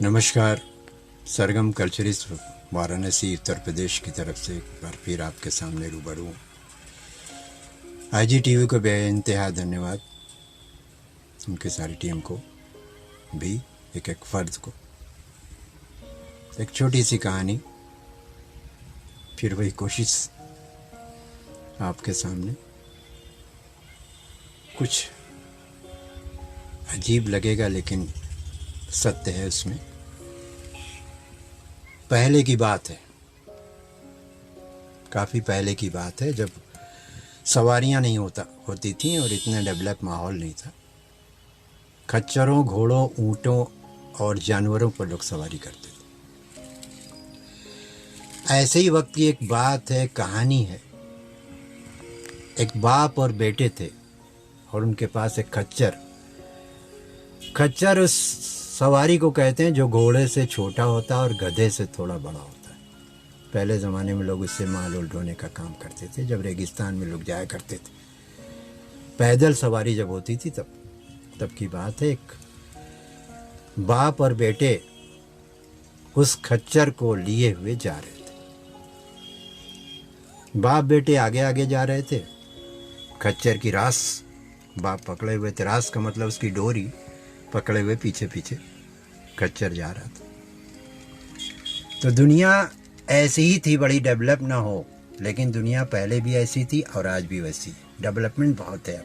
नमस्कार। सरगम कल्चरिस्ट वाराणसी उत्तर प्रदेश की तरफ से एक बार फिर आपके सामने रूबरू हूँ। IGTV को बेइंतहा धन्यवाद, उनकी सारी टीम को भी, एक एक फ़र्द को। एक छोटी सी कहानी, फिर वही कोशिश आपके सामने। कुछ अजीब लगेगा लेकिन सत्य है उसमें। पहले की बात है, काफ़ी पहले की बात है, जब सवारियां नहीं होती थी और इतना डेवलप माहौल नहीं था। खच्चरों, घोड़ों, ऊँटों और जानवरों पर लोग सवारी करते थे। ऐसे ही वक्त की एक बात है, कहानी है। एक बाप और बेटे थे और उनके पास एक खच्चर उस सवारी को कहते हैं जो घोड़े से छोटा होता है और गधे से थोड़ा बड़ा होता है। पहले ज़माने में लोग उससे माल ढोने का काम करते थे, जब रेगिस्तान में लोग जाया करते थे। पैदल सवारी जब होती थी तब की बात है। एक बाप और बेटे उस खच्चर को लिए हुए जा रहे थे। बाप बेटे आगे आगे जा रहे थे, खच्चर की रास बाप पकड़े हुए थे। रास का मतलब उसकी डोरी पकड़े हुए पीछे पीछे खच्चर जा रहा था। तो दुनिया ऐसी ही थी, बड़ी डेवलप ना हो, लेकिन दुनिया पहले भी ऐसी थी और आज भी वैसी है। डेवलपमेंट बहुत है,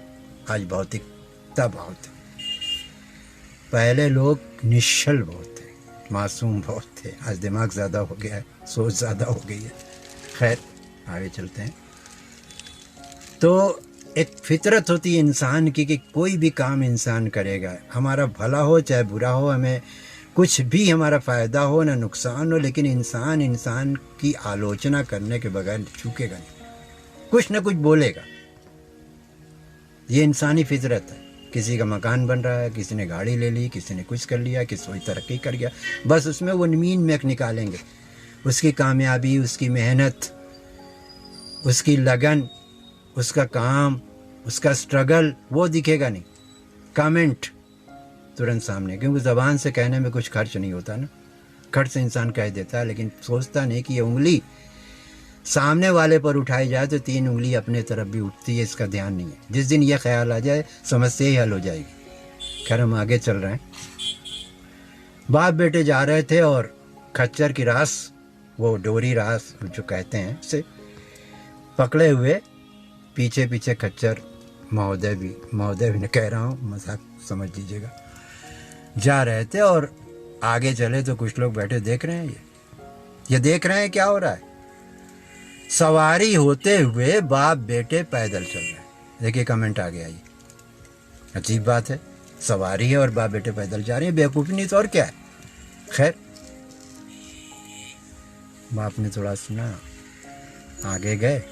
आज भौतिकता बहुत है। पहले लोग निश्चल बहुत थे, मासूम बहुत थे। आज दिमाग ज़्यादा हो गया है, सोच ज़्यादा हो गई है। खैर, आगे चलते हैं। तो एक फितरत होती है इंसान की कि कोई भी काम इंसान करेगा, हमारा भला हो चाहे बुरा हो, हमें कुछ भी हमारा फ़ायदा हो ना नुकसान हो, लेकिन इंसान की आलोचना करने के बगैर चूकेगा नहीं, कुछ ना कुछ बोलेगा। ये इंसानी फितरत है। किसी का मकान बन रहा है, किसी ने गाड़ी ले ली, किसी ने कुछ कर लिया, किसी कोई तरक्की कर गया, बस उसमें वो मीन मैक निकालेंगे। उसकी कामयाबी, उसकी मेहनत, उसकी लगन, उसका काम, उसका स्ट्रगल, वो दिखेगा नहीं। कमेंट तुरंत सामने, क्योंकि ज़बान से कहने में कुछ खर्च नहीं होता ना। खर्च से इंसान कह देता है, लेकिन सोचता नहीं कि ये उंगली सामने वाले पर उठाई जाए तो 3 उंगली अपने तरफ भी उठती है, इसका ध्यान नहीं है। जिस दिन ये ख्याल आ जाए, समस्या ही हल हो जाएगी। खैर, हम आगे चल रहे हैं। बाप बेटे जा रहे थे और खच्चर की रास, वो डोरी रास जो कहते हैं, उसे पकड़े हुए पीछे पीछे खच्चर महोदय भी नहीं कह रहा हूँ, मजाक समझ लीजिएगा, जा रहे थे। और आगे चले तो कुछ लोग बैठे देख रहे हैं। ये देख रहे हैं क्या हो रहा है। सवारी होते हुए बाप बेटे पैदल चल रहे हैं। देखिए, कमेंट आ गया। ये अजीब बात है, सवारी है और बाप बेटे पैदल जा रहे हैं। बेवकूफ़ी नहीं तो और क्या है। खैर, बाप ने थोड़ा सुना, आगे गए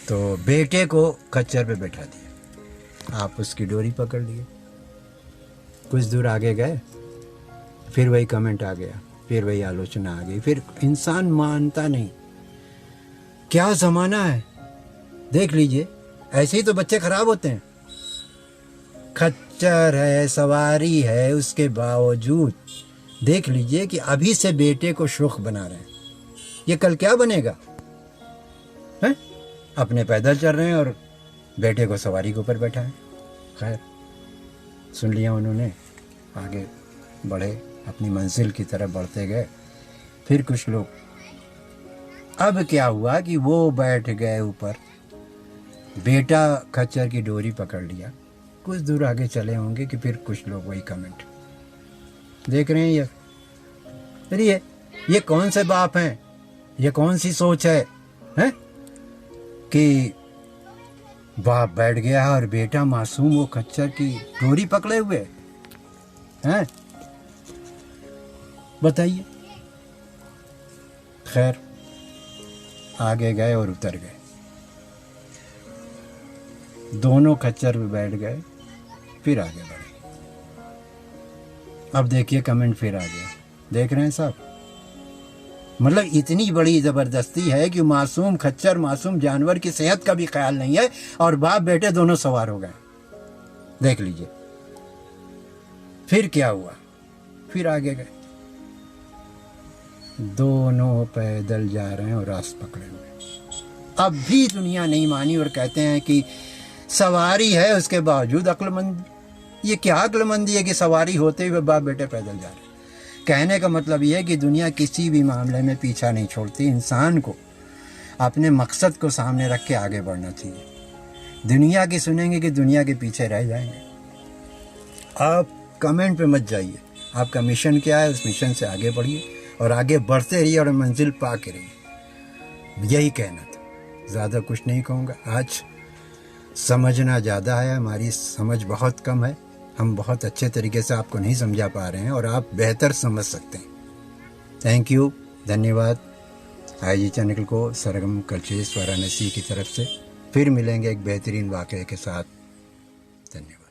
तो बेटे को खच्चर पे बैठा दिया। आप उसकी डोरी पकड़ लिए। कुछ दूर आगे गए, फिर वही कमेंट आ गया, फिर वही आलोचना आ गई। फिर इंसान मानता नहीं। क्या ज़माना है, देख लीजिए। ऐसे ही तो बच्चे खराब होते हैं। खच्चर है, सवारी है, उसके बावजूद देख लीजिए कि अभी से बेटे को शौक बना रहे हैं। ये कल क्या बनेगा है? अपने पैदल चल रहे हैं और बेटे को सवारी के ऊपर बैठा है। खैर, सुन लिया उन्होंने, आगे बढ़े, अपनी मंजिल की तरफ बढ़ते गए। फिर कुछ लोग, अब क्या हुआ कि वो बैठ गए ऊपर, बेटा खच्चर की डोरी पकड़ लिया। कुछ दूर आगे चले होंगे कि फिर कुछ लोग वही कमेंट देख रहे हैं। ये अरे ये कौन से बाप हैं, ये कौन सी सोच है कि बाप बैठ गया और बेटा मासूम वो खच्चर की डोरी पकड़े हुए हैं। बताइए। खैर, आगे गए और उतर गए। दोनों खच्चर पे बैठ गए, फिर आगे बढ़े। अब देखिए, कमेंट फिर आ गया। देख रहे हैं साहब, मतलब इतनी बड़ी ज़बरदस्ती है कि मासूम खच्चर, मासूम जानवर की सेहत का भी ख्याल नहीं है और बाप बेटे दोनों सवार हो गए। देख लीजिए। फिर क्या हुआ। फिर आगे गए। दोनों पैदल जा रहे हैं और रास्ता पकड़े हुए। अब भी दुनिया नहीं मानी और कहते हैं कि सवारी है उसके बावजूद अक्लमंद। ये क्या अक्लमंदी है कि सवारी होते हुए बाप बेटे पैदल जा रहे हैं। कहने का मतलब ये है कि दुनिया किसी भी मामले में पीछा नहीं छोड़ती। इंसान को अपने मकसद को सामने रख के आगे बढ़ना चाहिए। दुनिया की सुनेंगे कि दुनिया के पीछे रह जाएंगे। आप कमेंट पे मत जाइए, आपका मिशन क्या है, उस मिशन से आगे बढ़िए और आगे बढ़ते रहिए और मंजिल पा के रहिए। यही कहना था, ज़्यादा कुछ नहीं कहूँगा। आज समझना ज़्यादा है, हमारी समझ बहुत कम है। हम बहुत अच्छे तरीके से आपको नहीं समझा पा रहे हैं और आप बेहतर समझ सकते हैं। थैंक यू, धन्यवाद। IG चैनल को सरगम कल्चेस वाराणसी की तरफ से फिर मिलेंगे एक बेहतरीन वाक़ये के साथ। धन्यवाद।